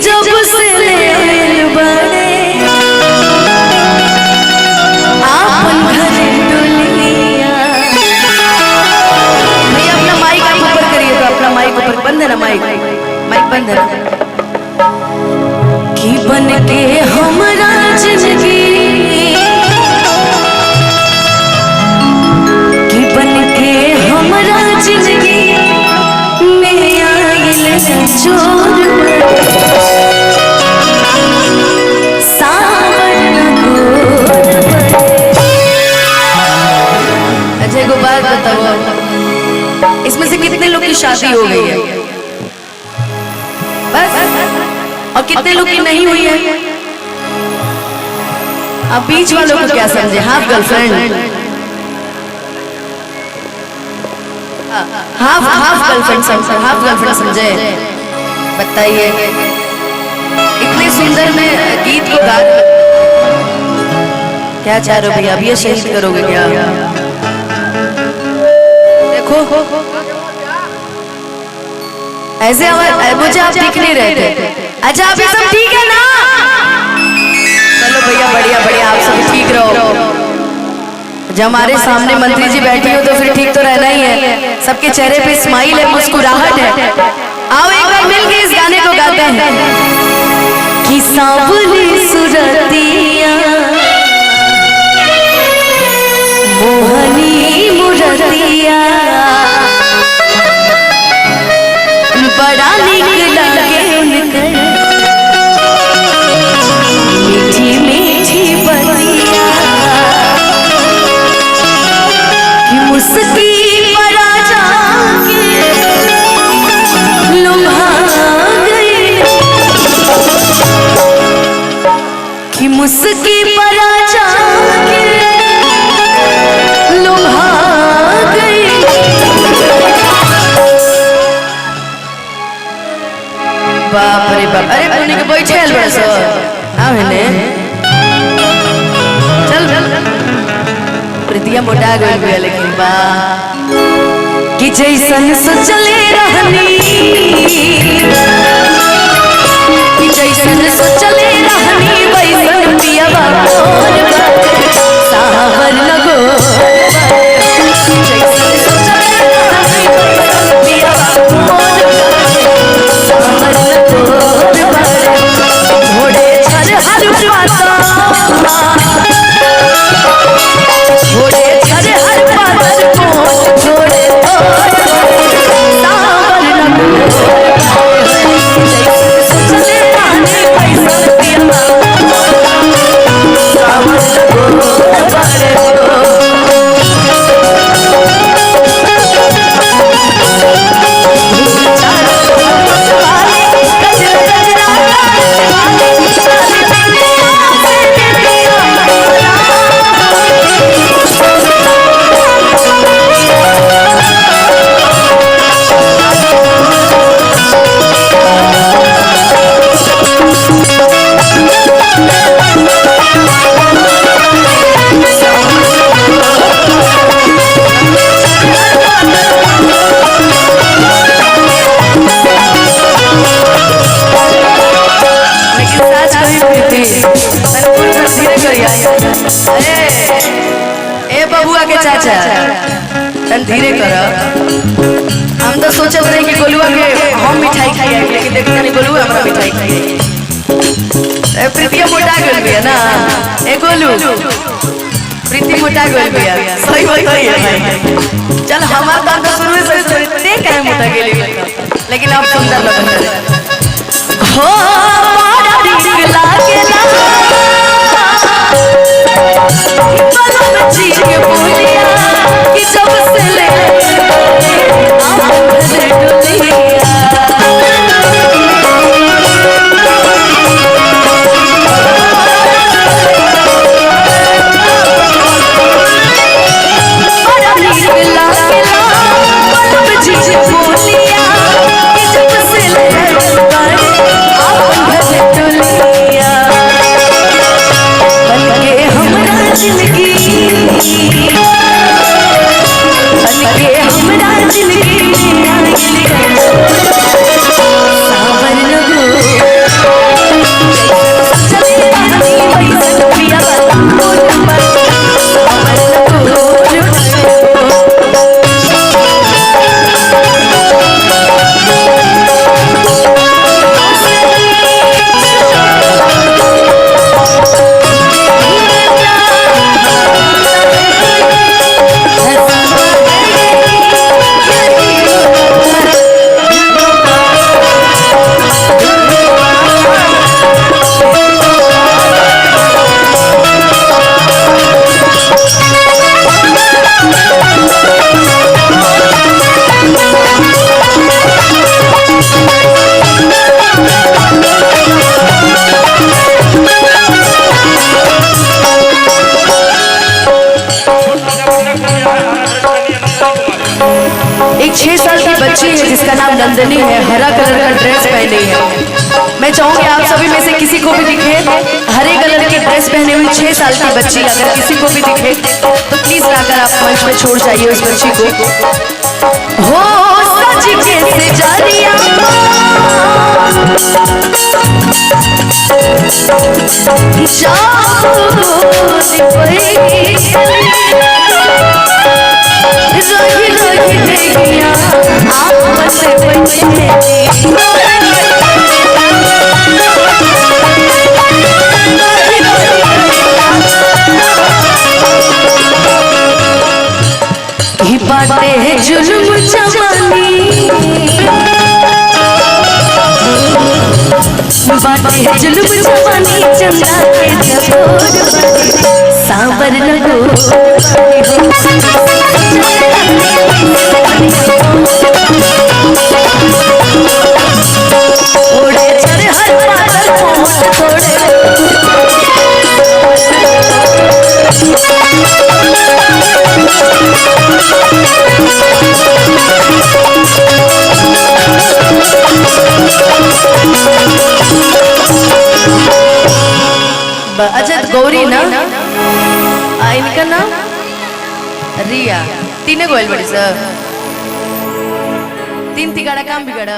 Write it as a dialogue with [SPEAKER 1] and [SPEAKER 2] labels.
[SPEAKER 1] जब से ले बड़े आपन घरे डुलिया। भैया अपना माइक आप ऊपर करिए, तो अपना माइक ऊपर बंद है ना, माइक बंद है ना। कि बन के हमरा जिंदगी, कि बन के हमरा जिंदगी में आइल चोर अजय को बात बताओ, इसमें से कितने लोग की शादी हो गई है बस, और कितने लोग की नहीं हुई है? अब बीच वालों को क्या समझे? हाफ गर्लफ्रेंड, हाफ गर्लफ्रेंड समझे? बताइए, इतने सुंदर में गीत को गा क्या चाह रहे हो भैया? अब ये शहीद करोगे क्या? देखो ऐसे मुझे आप दिख नहीं रहे थे। अच्छा आप सब ठीक है ना? चलो भैया बढ़िया बढ़िया, आप सब ठीक रहो। जब हमारे सामने मंत्री जी बैठी हो तो फिर ठीक तो रहना ही है। सबके चेहरे पे स्माइल है, मुस्कुराहट है। आओ एक बार मिलके इस गाने को गाते हैं। कि सांवली सुरतिया मोहनी मुरतिया बड़ा निक लगे उनकर मीठी मीठी बतिया। कि मुस्की परा जाके लुभा गई, कि मुस्की परा जाके लुभा गई। बाप रे बाप, अरे पुनी के बैठे बड़ा सो आने चल प्रीतिया मोटा गई, लेकिन बा कि जैसन सोचले रहनी, कि जैसन सोचले रहनी वैसन पिया बाबोर सावर लगो। जैसन सोचले रहनी वैसन पिया बाबोर सावर लगो। घोड़े छर हर पाता, घोड़े छर हर पातर को छोड़े सावर लगो। सोचले रहनी वैसन पिया सावर लगो। ए बबुआ के चाचा तन धीरे कर। हम तो सोचत रहे कि गोलुआ के हम मिठाई खाइए, लेकिन देखते नहीं गोलुआ हमरा मिठाई खाइए। प्रीतिया मोटा गल बिया ना, ए गोलू प्रीति मोटा गल बिया, सही है भाई। चल हमार बात तो शुरू से सुनते काहे मोटा गेली, लेकिन अब सुंदर लगन हो बड़ा दिल लागेला कलम जी के बोलिया। कि जब से ले आपन घरे डुलिया। बड़ा नीक लागेला कलम जी के बोलिया। कि जब से ले आपन घरे डुलिया। एक 6 साल की बच्ची है जिसका नाम नंदनी है, हरा कलर का ड्रेस पहनी है। मैं चाहूंगी आप सभी में से किसी को भी दिखे हरे कलर की ड्रेस पहने हुई 6 साल की बच्ची, अगर किसी को भी दिखे तो प्लीज लाकर आप मंच में छोड़ जाइए उस बच्ची को। हो सज के सजारिया बाटे जुल्म जवानी बाटे जुल्म जवानी चंदा के जबोर सांबर लगो ओढ़े चर हर बादल कोमल थोड़े अजत गौरी ना इनका नाम रिया, तीन गोयल बड़ी सर, तीन तिगाड़ा काम बिगड़ा।